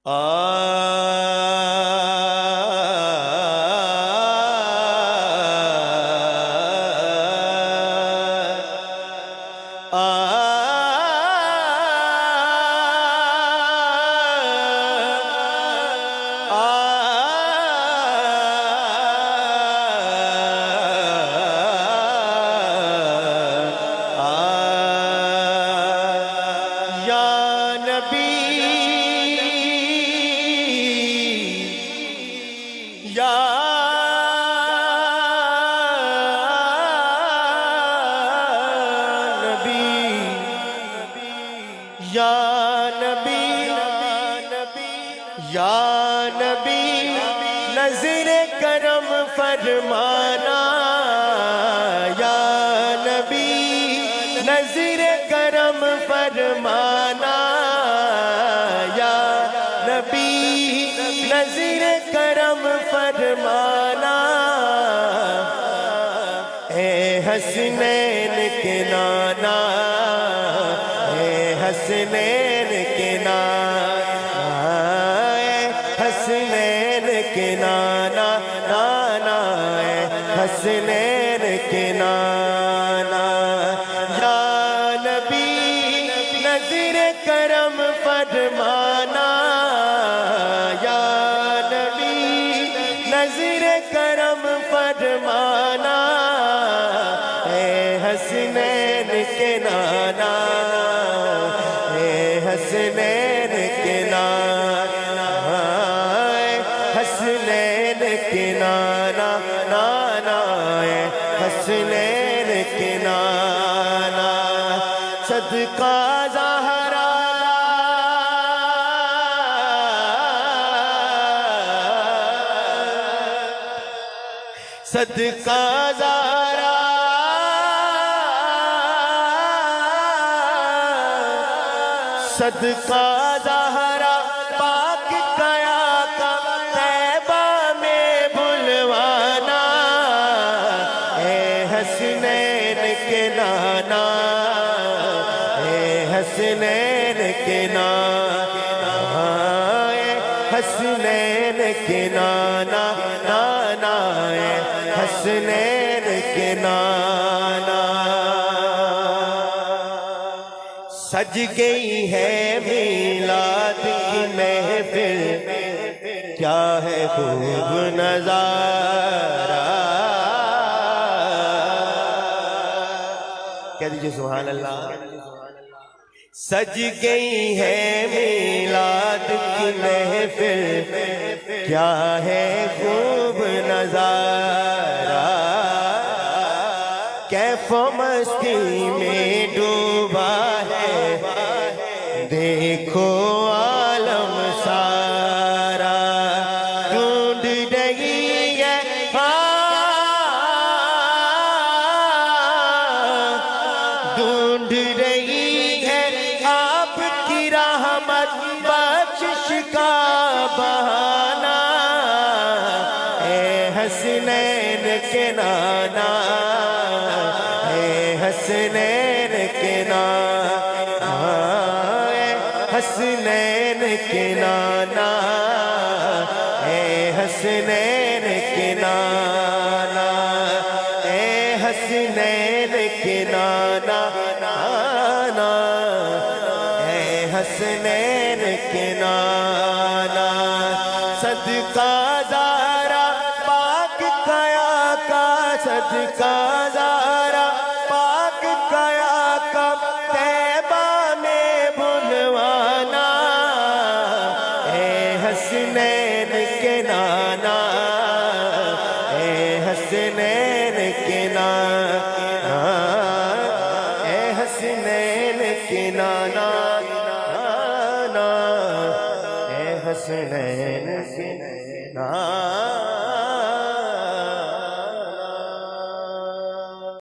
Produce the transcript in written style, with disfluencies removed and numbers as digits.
یا نبی نظر کرم فرمانا، یا نبی نظر کرم فرمانا، یا نبی نظر کرم فرمانا، اے حسنین کے نانا، اے حسنین کے نانا، حسنین کے نانا، نانا اے حسنین کے نانا، یا نبی نظر کرم فرمانا، یا نبی نظر کرم فرمانا، اے حسنین کے نانا، اے حسنین کے نانا، حسنین کے نانا، نانا اے حسنین کے نانا، صدقہ زہرا صدقہ زہرا صدقہ زہرا پاک قیا کا طیبہ میں بلوانا، اے حسنین کے نانا، اے حسنین کے نانا، اے حسنین کے نانا، نانا اے حسنین کے نانا، سج گئی ہے میلاد کی محفل، کیا ہے خوب نظارہ، کہہ دیجئے سبحان اللہ، سج گئی ہے میلاد کی محفل، کیا ہے خوب نظارہ، کیف و مستی میں ڈوبا ہے دیکھو عالم سارا، ڈھونڈ رہی ہے ڈھونڈ رہی ہے آپ کی رحمت بخشش کا بہانہ، اے حسنین کے نانا، اے حسنین کے نانا، اے حسنین کے نانا، اے حسنین کے نانا، اے حسنین کے نانا، نانا اے حسنین کے نانا، صدقہ زہرا پاک قیا کا، صدقہ زہرا پاک قیا کا طیبہ میں بلوانا، اے حسنین کے نانا، اے حسنین کے نانا، اے حسنین کے نانا، نانا اے حسنین کے نانا۔